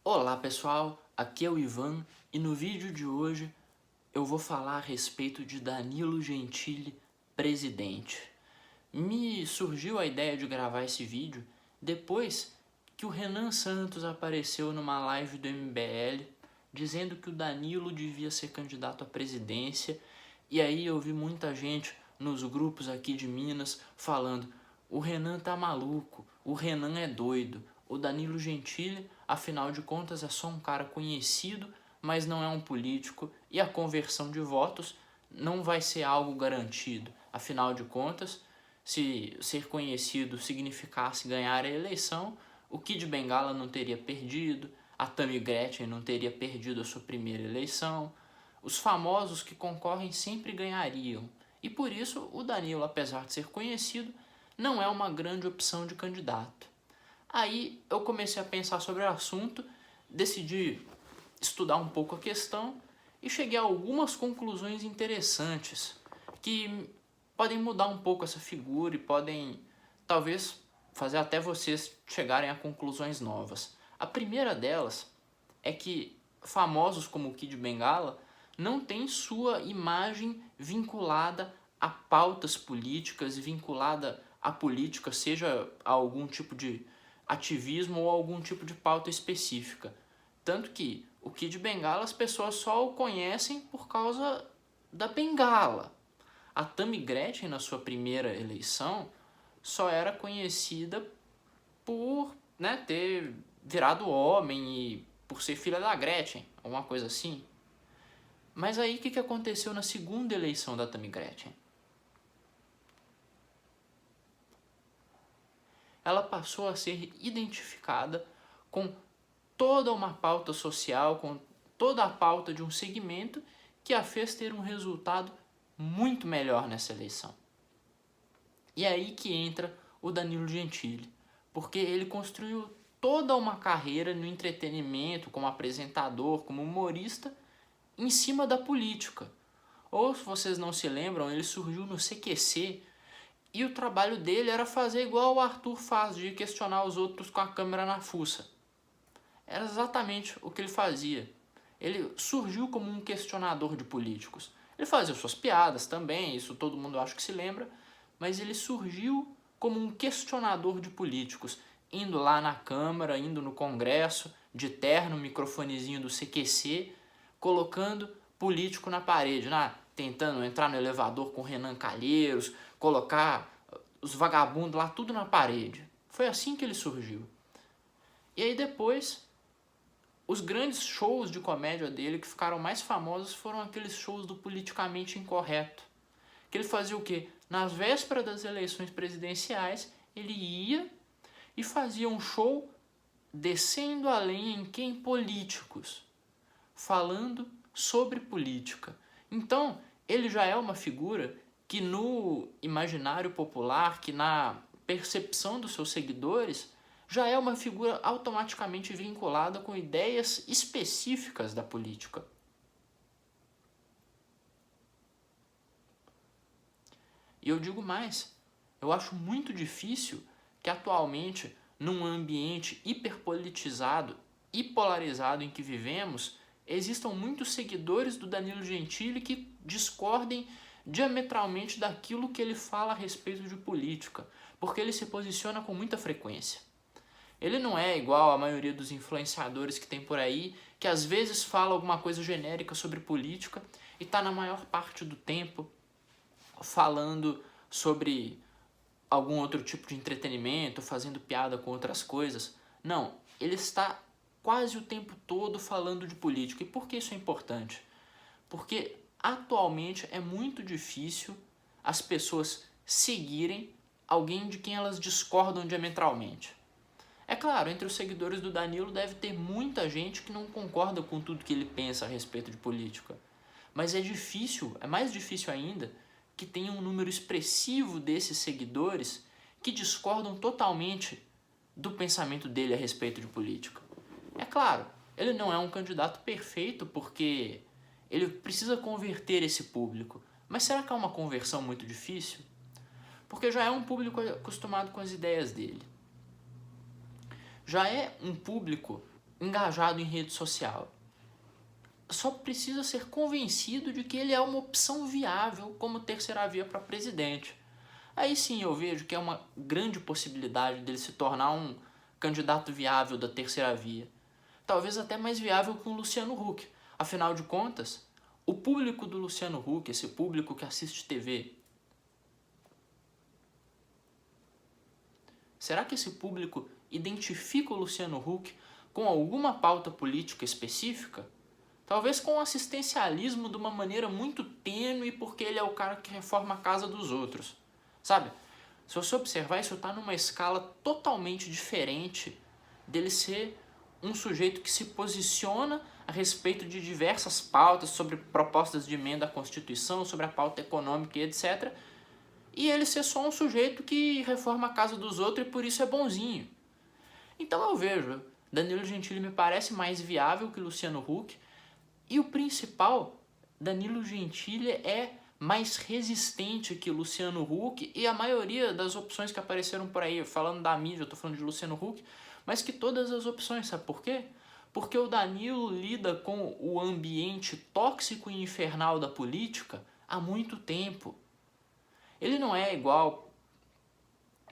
Olá pessoal, aqui é o Ivan e no vídeo de hoje eu vou falar a respeito de Danilo Gentili, presidente. Me surgiu a ideia de gravar esse vídeo depois que o Renan Santos apareceu numa live do MBL dizendo que o Danilo devia ser candidato à presidência, e aí eu vi muita gente nos grupos aqui de Minas falando: o Renan tá maluco, o Renan é doido, o Danilo Gentili, afinal de contas, é só um cara conhecido, mas não é um político, e a conversão de votos não vai ser algo garantido. Afinal de contas, se ser conhecido significasse ganhar a eleição, o Kid Bengala não teria perdido, a Tammy Gretchen não teria perdido a sua primeira eleição, os famosos que concorrem sempre ganhariam, e por isso o Danilo, apesar de ser conhecido, não é uma grande opção de candidato. Aí eu comecei a pensar sobre o assunto, decidi estudar um pouco a questão e cheguei a algumas conclusões interessantes que podem mudar um pouco essa figura e podem talvez fazer até vocês chegarem a conclusões novas. A primeira delas é que famosos como o Kid Bengala não têm sua imagem vinculada a pautas políticas e vinculada à política, seja a algum tipo de ativismo ou algum tipo de pauta específica. Tanto que o Kid Bengala as pessoas só o conhecem por causa da bengala. A Tammy Gretchen, na sua primeira eleição, só era conhecida por ter virado homem e por ser filha da Gretchen, alguma coisa assim. Mas aí o que aconteceu na segunda eleição da Tammy Gretchen? Ela passou a ser identificada com toda uma pauta social, com toda a pauta de um segmento que a fez ter um resultado muito melhor nessa eleição. E é aí que entra o Danilo Gentili, porque ele construiu toda uma carreira no entretenimento, como apresentador, como humorista, em cima da política. Ou, se vocês não se lembram, ele surgiu no CQC, e o trabalho dele era fazer igual o Arthur faz, de questionar os outros com a câmera na fuça. Era exatamente o que ele fazia. Ele surgiu como um questionador de políticos. Ele fazia suas piadas também, isso todo mundo acho que se lembra, mas ele surgiu como um questionador de políticos, indo lá na Câmara, indo no Congresso, de terno, microfonezinho do CQC, colocando político na parede, tentando entrar no elevador com Renan Calheiros, colocar os vagabundos lá tudo na parede. Foi assim que ele surgiu. E aí depois, os grandes shows de comédia dele que ficaram mais famosos foram aqueles shows do politicamente incorreto. Que ele fazia o quê? Nas vésperas das eleições presidenciais, ele ia e fazia um show descendo a lenha em quem? Políticos, falando sobre política. Então, ele já é uma figura que no imaginário popular, que na percepção dos seus seguidores, já é uma figura automaticamente vinculada com ideias específicas da política. E eu digo mais, eu acho muito difícil que atualmente, num ambiente hiperpolitizado e polarizado em que vivemos, existam muitos seguidores do Danilo Gentili que discordem diametralmente daquilo que ele fala a respeito de política, porque ele se posiciona com muita frequência. Ele não é igual a maioria dos influenciadores que tem por aí, que às vezes fala alguma coisa genérica sobre política e está na maior parte do tempo falando sobre algum outro tipo de entretenimento, fazendo piada com outras coisas. Não, ele está quase o tempo todo falando de política. E por que isso é importante? Porque atualmente é muito difícil as pessoas seguirem alguém de quem elas discordam diametralmente. É claro, entre os seguidores do Danilo deve ter muita gente que não concorda com tudo que ele pensa a respeito de política. Mas é difícil, é mais difícil ainda, que tenha um número expressivo desses seguidores que discordam totalmente do pensamento dele a respeito de política. É claro, ele não é um candidato perfeito porque ele precisa converter esse público. Mas será que é uma conversão muito difícil? Porque já é um público acostumado com as ideias dele. Já é um público engajado em rede social. Só precisa ser convencido de que ele é uma opção viável como terceira via para presidente. Aí sim eu vejo que é uma grande possibilidade dele se tornar um candidato viável da terceira via. Talvez até mais viável que o Luciano Huck. Afinal de contas, o público do Luciano Huck, esse público que assiste TV, será que esse público identifica o Luciano Huck com alguma pauta política específica? Talvez com o assistencialismo de uma maneira muito tênue, porque ele é o cara que reforma a casa dos outros. Sabe? Se você observar, isso está numa escala totalmente diferente dele ser um sujeito que se posiciona a respeito de diversas pautas, sobre propostas de emenda à Constituição, sobre a pauta econômica e etc., e ele ser só um sujeito que reforma a casa dos outros e por isso é bonzinho. Então eu vejo, Danilo Gentili me parece mais viável que Luciano Huck, e o principal, Danilo Gentili é mais resistente que Luciano Huck e a maioria das opções que apareceram por aí, falando da mídia, eu tô falando de Luciano Huck, mas que todas as opções, sabe por quê? Porque o Danilo lida com o ambiente tóxico e infernal da política há muito tempo. Ele não é igual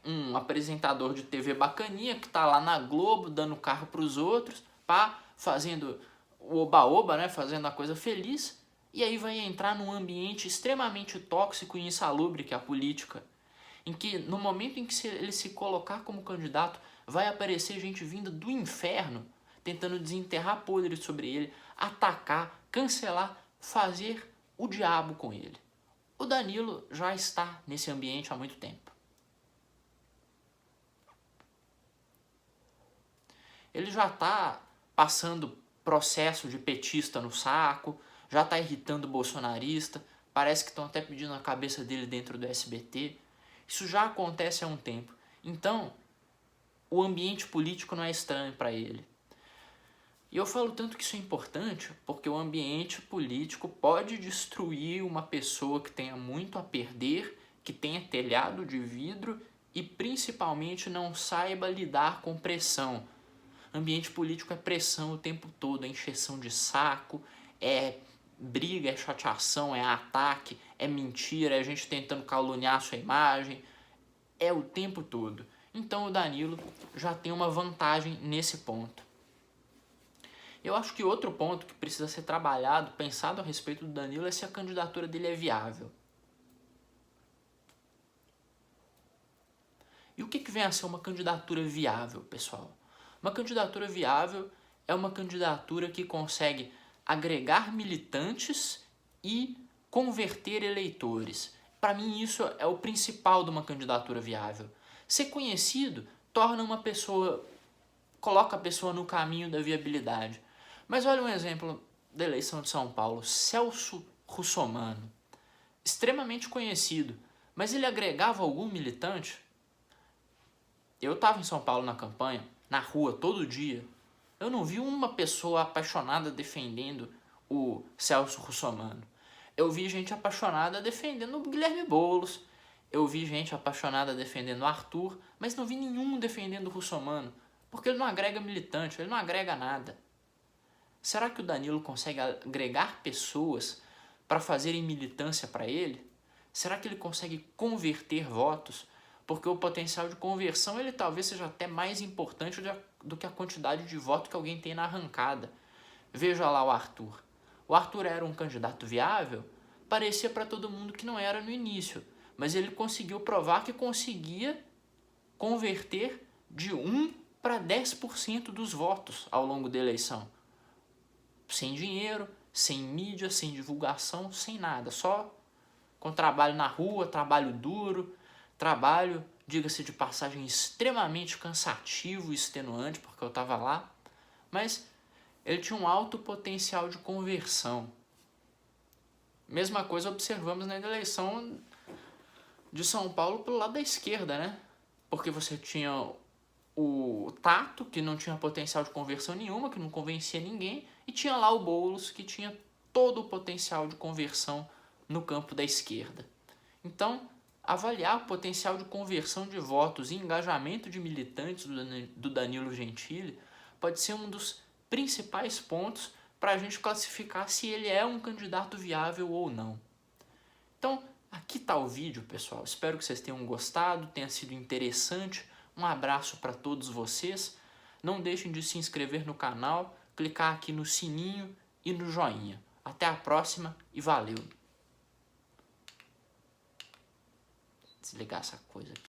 um apresentador de TV bacaninha que tá lá na Globo dando carro pros outros, pá, fazendo o oba-oba, né, fazendo a coisa feliz, e aí vai entrar num ambiente extremamente tóxico e insalubre que é a política, em que no momento em que ele se colocar como candidato, vai aparecer gente vinda do inferno, tentando desenterrar podres sobre ele, atacar, cancelar, fazer o diabo com ele. O Danilo já está nesse ambiente há muito tempo. Ele já está passando processo de petista no saco, já está irritando o bolsonarista, parece que estão até pedindo a cabeça dele dentro do SBT. Isso já acontece há um tempo. Então, o ambiente político não é estranho para ele. E eu falo tanto que isso é importante porque o ambiente político pode destruir uma pessoa que tenha muito a perder, que tenha telhado de vidro e principalmente não saiba lidar com pressão. Ambiente político é pressão o tempo todo, é encheção de saco, é briga, é chateação, é ataque, é mentira, é gente tentando caluniar a sua imagem, é o tempo todo. Então o Danilo já tem uma vantagem nesse ponto. Eu acho que outro ponto que precisa ser trabalhado, pensado a respeito do Danilo, é se a candidatura dele é viável. E o que vem a ser uma candidatura viável, pessoal? Uma candidatura viável é uma candidatura que consegue agregar militantes e converter eleitores. Para mim isso é o principal de uma candidatura viável. Ser conhecido torna uma pessoa, coloca a pessoa no caminho da viabilidade. Mas olha um exemplo da eleição de São Paulo, Celso Russomano, extremamente conhecido, mas ele agregava algum militante? Eu estava em São Paulo na campanha, na rua, todo dia. Eu não vi uma pessoa apaixonada defendendo o Celso Russomano. Eu vi gente apaixonada defendendo o Guilherme Boulos. Eu vi gente apaixonada defendendo o Arthur, mas não vi nenhum defendendo o Russomano, porque ele não agrega militante, ele não agrega nada. Será que o Danilo consegue agregar pessoas para fazerem militância para ele? Será que ele consegue converter votos? Porque o potencial de conversão ele talvez seja até mais importante do que a quantidade de voto que alguém tem na arrancada. Veja lá o Arthur. O Arthur era um candidato viável? Parecia para todo mundo que não era no início, mas ele conseguiu provar que conseguia converter de 1 para 10% dos votos ao longo da eleição. Sem dinheiro, sem mídia, sem divulgação, sem nada. Só com trabalho na rua, trabalho duro, trabalho, diga-se de passagem, extremamente cansativo e extenuante, porque eu estava lá. Mas ele tinha um alto potencial de conversão. Mesma coisa observamos na eleição de São Paulo pelo lado da esquerda, né? Porque você tinha o Tato, que não tinha potencial de conversão nenhuma, que não convencia ninguém, e tinha lá o Boulos, que tinha todo o potencial de conversão no campo da esquerda. Então, avaliar o potencial de conversão de votos e engajamento de militantes do Danilo Gentili pode ser um dos principais pontos para a gente classificar se ele é um candidato viável ou não. Então, aqui está o vídeo, pessoal. Espero que vocês tenham gostado, tenha sido interessante. Um abraço para todos vocês. Não deixem de se inscrever no canal, clicar aqui no sininho e no joinha. Até a próxima e valeu! Desligar essa coisa aqui.